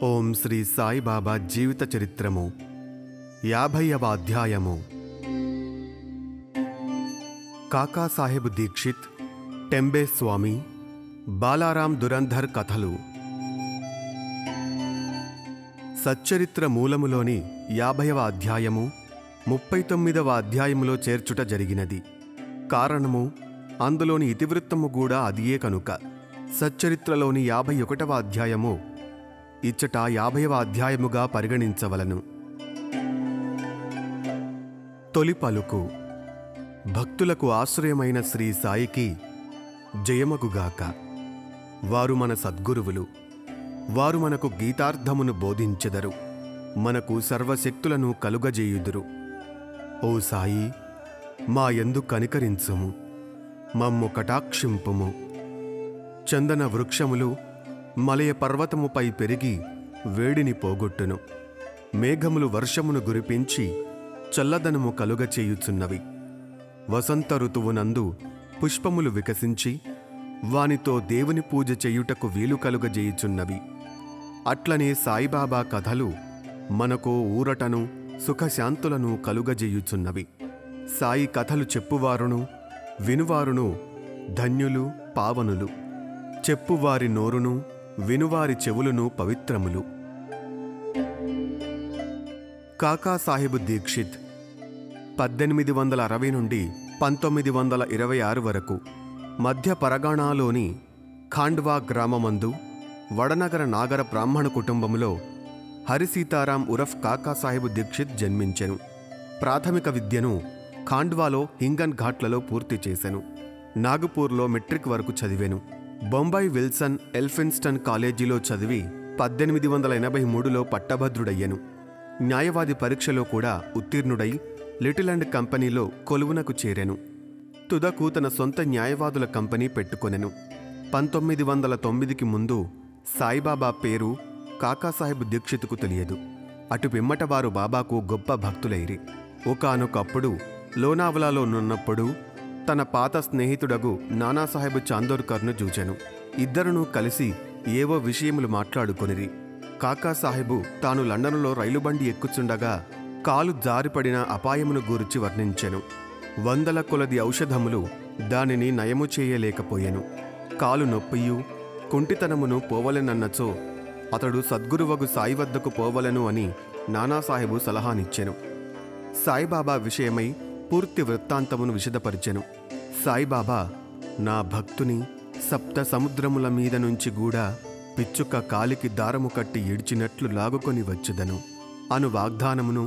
ఓం శ్రీ సాయిబాబా జీవిత చరిత్రము 50వ అధ్యాయము. కాకాసాహెబ్ దీక్షిత్, టెంబే స్వామి, బాలారాం దురంధర్ కథలు. సచ్చరిత్ర మూలములోని 50వ అధ్యాయము 39వ అధ్యాయములో చేర్చుట జరిగినది. కారణము అందులోని ఇతివృత్తము కూడా అదియే కనుక సచ్చరిత్రలోని 51వ అధ్యాయము ఇచ్చట 50వ అధ్యాయముగా పరిగణించవలను. తొలి పలుకు. భక్తులకు ఆశ్రయమైన శ్రీ సాయికి జయమగుగాక. వారు మన సద్గురువులు. వారు మనకు గీతార్థమును బోధించెదరు, మనకు సర్వశక్తులను కలుగజేయుదురు. ఓ సాయి, మా యందు కనికరించుము, మమ్ము కటాక్షింపుము. చందన వృక్షములు మలయ పర్వతముపై పెరిగి వేడిని పోగొట్టును. మేఘములు వర్షమును గురిపించి చల్లదనము కలుగచేయుచున్నవి. వసంత ఋతువునందు పుష్పములు వికసించి వానితో దేవుని పూజ చేయుటకు వీలు కలుగజేయుచున్నవి. అట్లనే సాయిబాబా కథలు మనకు ఊరటను సుఖశాంతులను కలుగజేయుచున్నవి. సాయి కథలు చెప్పువారును వినువారును ధన్యులు, పావనులు. చెప్పువారి నోరును వినువారి చెవులను పవిత్రములు. కాకాసాహెబ్ దీక్షిత్ 1860 నుండి 1926 వరకు మధ్య పరగణాలోని ఖాండ్వా గ్రామమందు వడనగర నాగర బ్రాహ్మణ కుటుంబంలో హరిసీతారాం ఉరఫ్ కాకాసాహెబ్ దీక్షిత్ జన్మించెను. ప్రాథమిక విద్యను ఖాండ్వాలో హింగన్ ఘాట్లలో పూర్తి చేసెను. నాగపూర్లో మెట్రిక్ వరకు చదివెను. బొంబాయి విల్సన్ ఎల్ఫిన్స్టన్ కాలేజీలో చదివి 1883లో పట్టభద్రుడయ్యెను. న్యాయవాది పరీక్షలో కూడా ఉత్తీర్ణుడై లిటిల్ అండ్ కంపెనీలో కొలువునకు చేరెను. తుదకు తన సొంత న్యాయవాదుల కంపెనీ పెట్టుకొనెను. 1909కి ముందు సాయిబాబా పేరు కాకాసాహెబ్ దీక్షిత్కు తెలియదు. అటు పిమ్మట వారు బాబాకు గొప్ప భక్తులైరి. ఒకానొకప్పుడు లోనావలాలో నున్నప్పుడు తన పాత స్నేహితుడగు నానాసాహెబ్ చాందోర్కర్ను చూచెను. ఇద్దరునూ కలిసి ఏవో విషయములు మాట్లాడుకొనిరి. కాకాసాహెబు తాను లండనులో రైలుబండి ఎక్కుచుండగా కాలు జారిపడిన అపాయమును గూర్చి వర్ణించెను. 100 కొలది ఔషధములు దానిని నయము చేయలేకపోయెను. కాలు నొప్పియు కుంటితనమును పోవలెనన్నచో అతడు సద్గురువగు సాయి వద్దకు పోవలను అని నానాసాహెబు సలహానిచ్చెను. సాయిబాబా విషయమై పూర్తి వృత్తాంతమును విశదపరిచెను. సాయిబాబా, నా భక్తుని సప్త సముద్రముల మీద నుంచి కూడా పిచ్చుక కాలికి దారము కట్టి ఈడ్చినట్లు లాగుకొని వచ్చుదను అను వాగ్దానమును,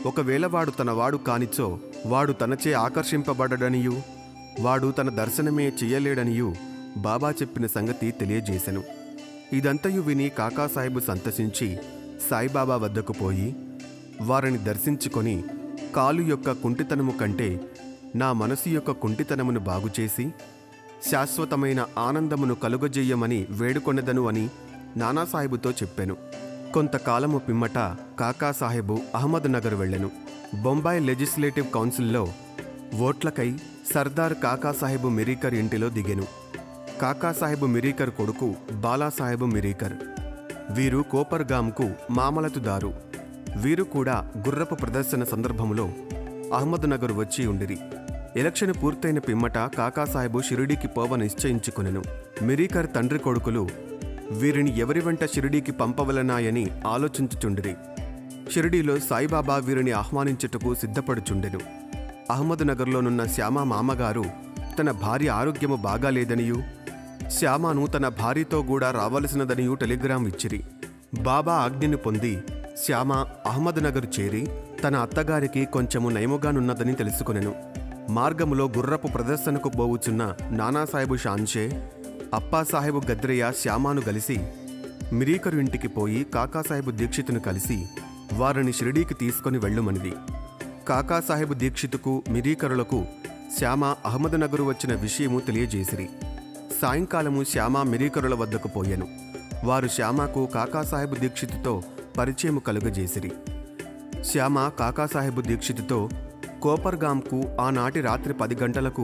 ఒకవేళ వాడు తనవాడు కానిచో వాడు తనచే ఆకర్షింపబడడనియు వాడు తన దర్శనమే చెయ్యలేడనియు బాబా చెప్పిన సంగతి తెలియజేశెను. ఇదంతయు విని కాకాసాహెబు సంతసించి సాయిబాబా వద్దకు పోయి వారిని దర్శించుకొని, కాలు యొక్క కుంటితనము కంటే నా మనసు యొక్క కుంటితనమును బాగుచేసి శాశ్వతమైన ఆనందమును కలుగజేయమని వేడుకొనెదను అని నానాసాహెబుతో చెప్పెను. కొంతకాలము పిమ్మట కాకాసాహెబు అహ్మద్ నగర్ వెళ్ళెను. బొంబాయి లెజిస్లేటివ్ కౌన్సిల్లో ఓట్లకై సర్దార్ కాకాసాహెబు మిరీకర్ ఇంటిలో దిగెను. కాకాసాహెబు మిరీకర్ కొడుకు బాలాసాహెబు మిరీకర్. వీరు కోపర్గాంకు మామలతుదారు. వీరు కూడా గుర్రపు ప్రదర్శన సందర్భములో అహ్మద్ నగర్ వచ్చి ఉండిరి. ఎలక్షన్ పూర్తయిన పిమ్మట కాకాసాహెబు షిరిడీకి పోవ నిశ్చయించుకొనెను. మిరీకర్ తండ్రి కొడుకులు వీరిని ఎవరి వెంట షిరిడీకి పంపవలనాయని ఆలోచించుచుండిరి. షిరిడీలో సాయిబాబా వీరిని ఆహ్వానించుటకు సిద్ధపడుచుండెను. అహ్మద్ నగర్లోనున్న శ్యామ మామగారు తన భార్య ఆరోగ్యము బాగాలేదనియూ శ్యామను తన భార్యతో కూడా రావలసినదనియూ టెలిగ్రాం ఇచ్చిరి. బాబా ఆజ్ఞను పొంది శ్యామ అహ్మద్ నగర్ చేరి తన అత్తగారికి కొంచెము నయముగానున్నదని తెలుసుకొనెను. మార్గములో గుర్రపు ప్రదర్శనకు పోవుచున్న నానాసాహెబు షాన్షే, అప్పాసాహెబు గద్రయ్య శ్యామాను కలిసి మిరీకరు ఇంటికి పోయి కాకాసాహెబు దీక్షితును కలిసి వారిని షిరిడీకి తీసుకొని వెళ్ళుమనిది. కాకాసాహెబు దీక్షితుకు మిరీకరులకు శ్యామ అహ్మద్ నగరు వచ్చిన విషయము తెలియజేసిరి. సాయంకాలము శ్యామ మిరీకరుల వద్దకు పోయెను. వారు శ్యామకు కాకాసాహెబు దీక్షితుతో పరిచయము కలుగజేసిరి. శ్యామ కాకాసాహెబు దీక్షితుతో కోపర్గాంకు ఆనాటి రాత్రి 10 గంటలకు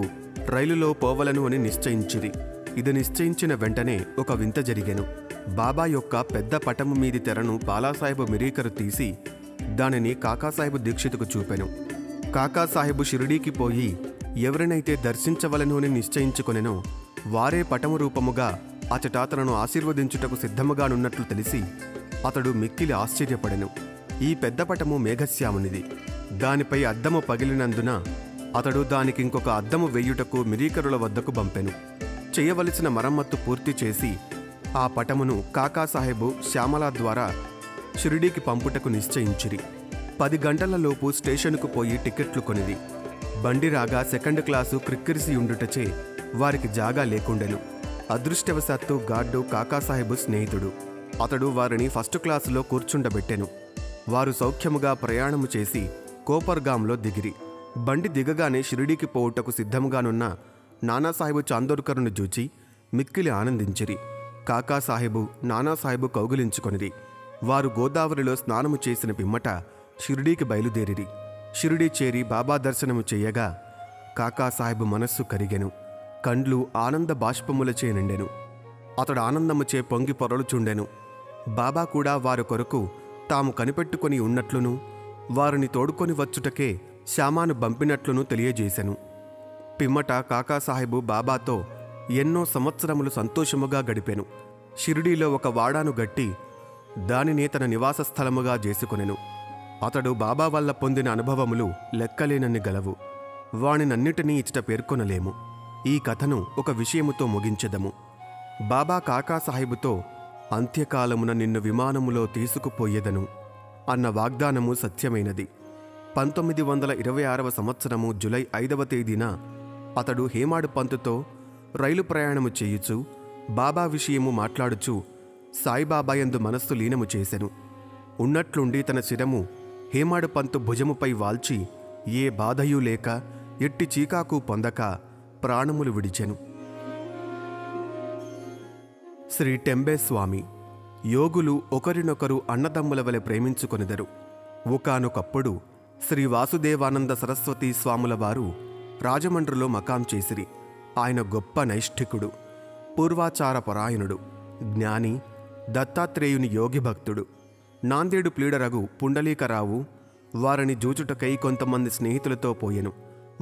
రైలులో పోవలను అని నిశ్చయించిరి. ఇది నిశ్చయించిన వెంటనే ఒక వింత జరిగెను. బాబా యొక్క పెద్ద పటము మీది తెరను బాలాసాహెబు మిరీకరు తీసి దానిని కాకాసాహెబు దీక్షితుకు చూపెను. కాకాసాహెబు షిరిడీకి పోయి ఎవరినైతే దర్శించవలను అని నిశ్చయించుకొనెనో వారే పటము రూపముగా అచట అతను ఆశీర్వదించుటకు సిద్ధముగానున్నట్లు తెలిసి అతడు మిక్కిలి ఆశ్చర్యపడెను. ఈ పెద్ద పటము మేఘశ్యామునిది. దానిపై అద్దము పగిలినందున అతడు దానికి ఇంకొక అద్దము వెయ్యుటకు మిరీకరుల వద్దకు పంపెను. చేయవలసిన మరమ్మత్తు పూర్తి చేసి ఆ పటమును కాకాసాహెబు శ్యామల ద్వారా షిరిడీకి పంపుటకు నిశ్చయించిరి. 10 గంటలలోపు స్టేషనుకు పోయి టికెట్లు కొనిది. బండి రాగా సెకండ్ క్లాసు క్రిక్కిరిసి ఉండుటచే వారికి జాగా లేకుండెను. అదృష్టవశాత్తు గార్డు కాకాసాహెబు స్నేహితుడు. అతడు వారిని ఫస్ట్ క్లాసులో కూర్చుండబెట్టెను. వారు సౌఖ్యముగా ప్రయాణము చేసి కోపర్గాంలో దిగిరి. బండి దిగగానే షిరిడీకి పోవుటకు సిద్ధముగానున్న నానాసాహెబు చాందోర్కర్ను చూచి మిక్కిలి ఆనందించిరి. కాకాసాహెబు నానాసాహెబు కౌగిలించుకొనిరి. వారు గోదావరిలో స్నానము చేసిన పిమ్మట షిరిడీకి బయలుదేరిరి. షిరిడీ చేరి బాబా దర్శనము చేయగా కాకాసాహెబు మనస్సు కరిగెను. కండ్లు ఆనంద బాష్పములచే నిండెను. అతడు ఆనందముచే పొంగి పొరలుచుండెను. బాబా కూడా వారి కొరకు తాము కనిపెట్టుకొని ఉన్నట్లును వారిని తోడుకొని వచ్చుటకే శ్యామాను పంపినట్లును తెలియజేశెను. పిమ్మట కాకాసాహెబు బాబాతో ఎన్నో సంవత్సరములు సంతోషముగా గడిపెను. షిరిడీలో ఒక వాడాను గట్టి దానినే తన నివాస స్థలముగా చేసుకొనెను. అతడు బాబా వల్ల పొందిన అనుభవములు లెక్కలేనన్ని గలవు. వానినన్నిటినీ ఇచ్చట పేర్కొనలేము. ఈ కథను ఒక విషయముతో ముగించెదము. బాబా కాకాసాహెబుతో అంత్యకాలమున నిన్ను విమానములో తీసుకుపోయేదను అన్న వాగ్దానము సత్యమైనది. 1926వ సంవత్సరము జూలై 5వ తేదీన అతడు హేమాడు పంతుతో రైలు ప్రయాణము చేయుచు బాబా విషయము మాట్లాడుచు సాయిబాబాయందు మనస్సు లీనము చేసెను. ఉన్నట్లుండి తన శిరము హేమాడు పంతు భుజముపై వాల్చి ఏ బాధయూ లేక ఎట్టి చీకాకు పొందక ప్రాణములు విడిచెను. శ్రీ టెంబేస్వామి యోగులు ఒకరినొకరు అన్నదమ్ముల వలె ప్రేమించుకొనిదరు. ఒకానొకప్పుడు శ్రీ వాసుదేవానంద సరస్వతీ స్వాముల వారు రాజమండ్రిలో మకాం చేసిరి. ఆయన గొప్ప నైష్ఠికుడు, పూర్వాచార పరాయణుడు, జ్ఞాని, దత్తాత్రేయుని యోగి భక్తుడు. నాందేడు ప్లీడరగు పుండలీకరావు వారిని జూచుటకై కొంతమంది స్నేహితులతో పోయెను.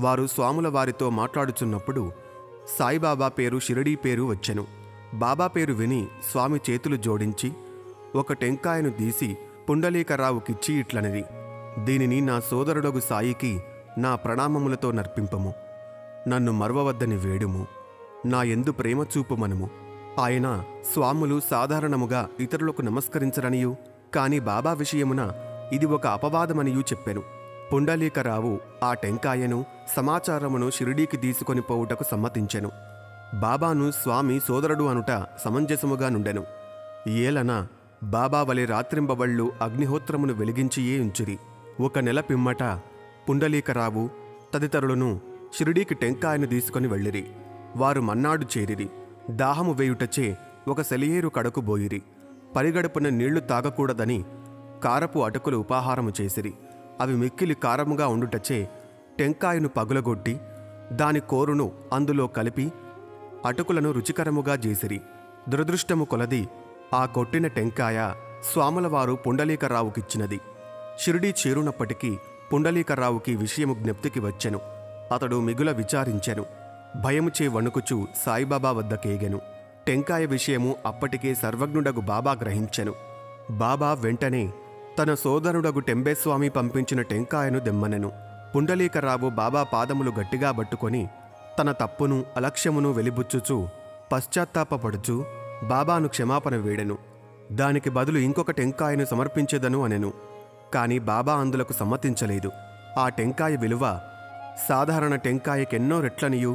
వారు స్వాముల వారితో మాట్లాడుచున్నప్పుడు సాయిబాబా పేరు షిరిడీ పేరు వచ్చెను. బాబా పేరు విని స్వామి చేతులు జోడించి ఒక టెంకాయను తీసి పుండలీకరావుకిచ్చి ఇట్లనిది, దీనిని నా సోదరుడగు సాయికి నా ప్రణామములతో నర్పింపము. నన్ను మర్వవద్దని వేడుము. నా యందు ప్రేమ చూపుమనుము. ఆయన స్వాములు సాధారణముగా ఇతరులకు నమస్కరించరనియు కాని బాబా విషయమున ఇది ఒక అపవాదమనియూ చెప్పెను. పుండలీకరావు ఆ టెంకాయను సమాచారమును షిరిడీకి తీసుకొని పోవుటకు సమ్మతించెను. బాబాను స్వామి సోదరుడు అనుట సమంజసముగా నుండెను. ఏలన బాబా వలె రాత్రింబవళ్ళు అగ్నిహోత్రమును వెలిగించియే ఉంచిరి. 1 నెల పిమ్మట పుండలీకరావు తదితరులను షిరిడీకి టెంకాయను తీసుకొని వెళ్ళిరి. వారు మన్నాడు చేరిరి. దాహము వేయుటచే ఒక సెలయేరు కడకు బోయిరి. పరిగడుపున నీళ్లు తాగకూడదని కారపు అటుకులు ఉపాహారము చేసిరి. అవి మిక్కిలి కారముగా ఉండుటచే టెంకాయను పగులగొట్టి దాని కోరును అందులో కలిపి అటుకులను రుచికరముగా చేసిరి. దురదృష్టము కొలది ఆ కొట్టిన టెంకాయ స్వాములవారు పుండలీకరావుకిచ్చినది. షిరిడీ చేరునప్పటికీ పుండలీకరావుకి విషయము జ్ఞప్తికి వచ్చెను. అతడు మిగుల విచారించెను. భయముచే వణుకుచు సాయిబాబా వద్దకేగెను. టెంకాయ విషయము అప్పటికే సర్వజ్ఞుడగు బాబా గ్రహించెను. బాబా వెంటనే తన సోదరుడగు టెంబేస్వామి పంపించిన టెంకాయను దెమ్మనెను. పుండలీకరావు బాబా పాదములు గట్టిగా పట్టుకొని తన తప్పును అలక్ష్యమును వెలిబుచ్చుచూ పశ్చాత్తాపపడుచు బాబాను క్షమాపణ వేడెను. దానికి బదులు ఇంకొక టెంకాయను సమర్పించెదను అనెను. కాని బాబా అందులకు సమ్మతించలేదు. ఆ టెంకాయ విలువ సాధారణ టెంకాయకెన్నో రెట్లనియూ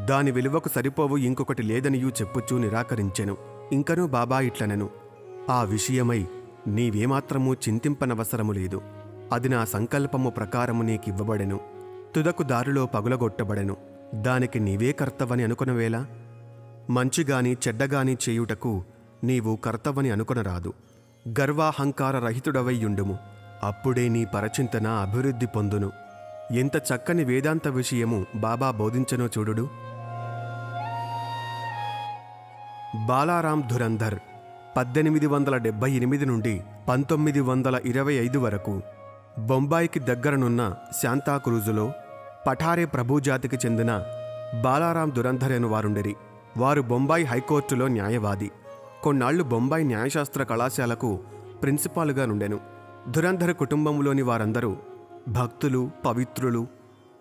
దాని విలువకు సరిపోవు ఇంకొకటి లేదనియూ చెప్పుచూ నిరాకరించెను. ఇంకనూ బాబా ఇట్లనెను, ఆ విషయమై నీవేమాత్రమూ చింతింపనవసరము లేదు. అది నా సంకల్పము ప్రకారము నీకివ్వబడెను. తుదకు దారిలో పగులగొట్టబడెను. దానికి నీవే కర్తవని అనుకునవేలా? మంచిగాని చెడ్డగాని చేయుటకు నీవు కర్తవని అనుకొనరాదు. గర్వాహంకార రహితుడవైయుండుము. అప్పుడే నీ పరచింతన అభివృద్ధి పొందును. ఎంత చక్కని వేదాంత విషయము బాబా బోధించనో చూడుడు. బాలారాం ధురంధర్ 1878 నుండి 1925 వరకు బొంబాయికి దగ్గరనున్న శాంతాక్రూజులో పఠారే ప్రభుజాతికి చెందిన బాలారాం దురంధర్ అను వారుండిరి. వారు బొంబాయి హైకోర్టులో న్యాయవాది. కొన్నాళ్లు బొంబాయి న్యాయశాస్త్ర కళాశాలకు ప్రిన్సిపాల్గా నుండెను. దురంధర్ కుటుంబంలోని వారందరూ భక్తులు, పవిత్రులు,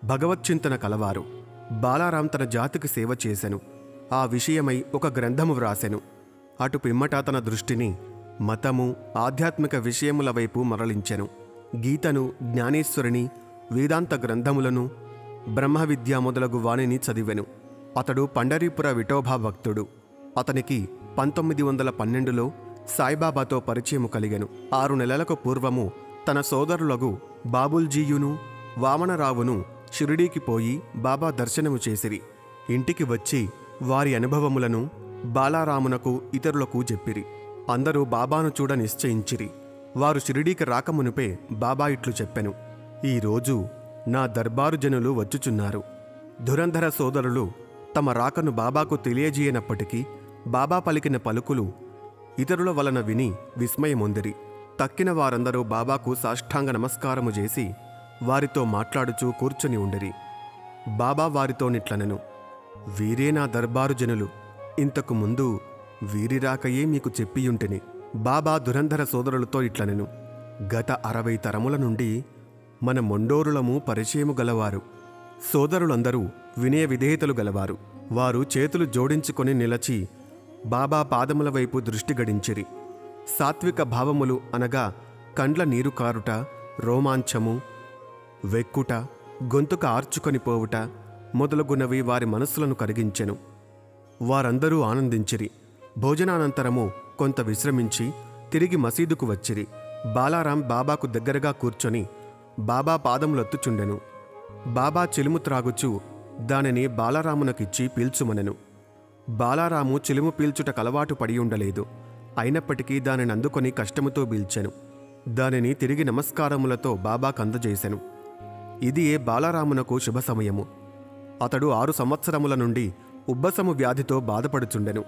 భగవచ్చింతన కలవారు. బాలారాం తన జాతికి సేవ చేసెను. ఆ విషయమై ఒక గ్రంథము వ్రాసెను. అటు పిమ్మట తన దృష్టిని మతము, ఆధ్యాత్మిక విషయముల వైపు మరలించెను. గీతను, జ్ఞానేశ్వరిని, వేదాంత గ్రంథములను, బ్రహ్మ విద్య మొదలగు వాణిని చదివెను. అతడు పండరీపుర విఠోబా భక్తుడు. అతనికి 1912లో సాయిబాబాతో పరిచయము కలిగెను. 6 నెలలకు పూర్వము తన సోదరులగు బాబుల్జీయును, వామనరావును షిరిడీకి పోయి బాబా దర్శనము చేసిరి. ఇంటికి వచ్చి వారి అనుభవములను బాలారామునకు, ఇతరులకు చెప్పిరి. అందరూ బాబాను చూడ నిశ్చయించిరి. వారు షిరిడీకి రాకమునుపే బాబా ఇట్లు చెప్పెను: ఈరోజు నా దర్బారు జనులు వచ్చుచున్నారు. దురంధర సోదరులు తమ రాకను బాబాకు తెలియజేయనప్పటికీ బాబా పలికిన పలుకులు ఇతరుల వలన విని విస్మయమొందిరి. తక్కిన వారందరూ బాబాకు సాష్టాంగ నమస్కారము చేసి వారితో మాట్లాడుచూ కూర్చొని ఉండిరి. బాబా వారితో నిట్లనెను: వీరే నా దర్బారు జనులు. ఇంతకు ముందు వీరి రాకయే మీకు చెప్పియుంటిని. బాబా దురంధర సోదరులతో ఇట్లనెను: గత 60 తరముల నుండి మన మొండోరులము పరిచయము గలవారు. సోదరులందరూ వినయ విధేయతలు గలవారు. వారు చేతులు జోడించుకొని నిలచి బాబా పాదముల వైపు దృష్టి గడించిరి. సాత్విక భావములు అనగా కండ్ల నీరు కారుట, రోమాంచము, వెక్కుట, గొంతుక ఆర్చుకొని పోవుట మొదలగునవి వారి మనస్సులను కరిగించెను. వారందరూ ఆనందించిరి. భోజనానంతరము కొంత విశ్రమించి తిరిగి మసీదుకు వచ్చిరి. బాలారాం బాబాకు దగ్గరగా కూర్చొని బాబా పాదములొత్తుచుండెను. బాబా చిలుము త్రాగుచూ దానిని బాలారామునకిచ్చి పీల్చుమనెను. బాలారాము చిలుము పీల్చుట కలవాటు పడి ఉండలేదు. అయినప్పటికీ దానిని అందుకొని కష్టముతో పీల్చెను. దానిని తిరిగి నమస్కారములతో బాబాకందజేసెను. ఇది బాలారామునకు శుభ సమయము. అతడు 6 సంవత్సరముల నుండి ఉబ్బసము వ్యాధితో బాధపడుచుండెను.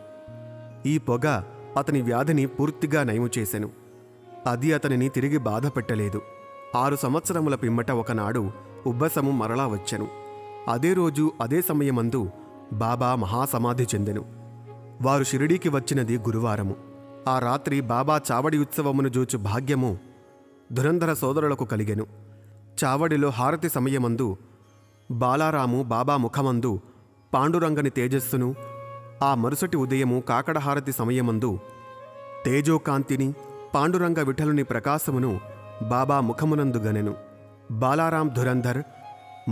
ఈ పొగ అతని వ్యాధిని పూర్తిగా నయము చేసెను. అది అతనిని తిరిగి బాధ పెట్టలేదు. 6 సంవత్సరముల పిమ్మట ఒకనాడు ఉబ్బసము మరలా వచ్చెను. అదే రోజు అదే సమయమందు బాబా మహాసమాధి చెందెను. వారు షిరిడీకి వచ్చినది గురువారము. ఆ రాత్రి బాబా చావడి ఉత్సవమును జూచు భాగ్యము దురంధర సోదరులకు కలిగెను. చావడిలో హారతి సమయమందు బాలారాము బాబా ముఖమందు పాండురంగని తేజస్సును, ఆ మరుసటి ఉదయము కాకడహారతి సమయమందు తేజోకాంతిని, పాండురంగ విఠలుని ప్రకాశమును బాబా ముఖమునందు గనెను. బాలారాం దురంధర్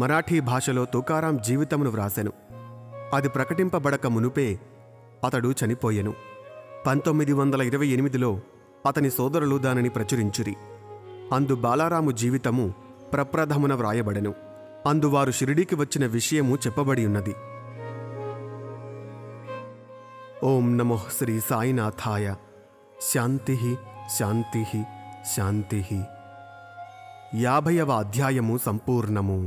మరాఠీ భాషలో తుకారాం జీవితమును వ్రాసెను. అది ప్రకటింపబడక మునుపే అతడు చనిపోయెను. 1928లో అతని సోదరులు దానిని ప్రచురించిరి. అందు బాలారాము జీవితము ప్రప్రథమున వ్రాయబడెను. అందువారు షిరిడీకి వచ్చిన విషయము చెప్పబడి ఉన్నది. ఓం నమో శ్రీ సాయినాథాయ. శాంతి శాంతి శాంతి. 50వ అధ్యాయము సంపూర్ణము.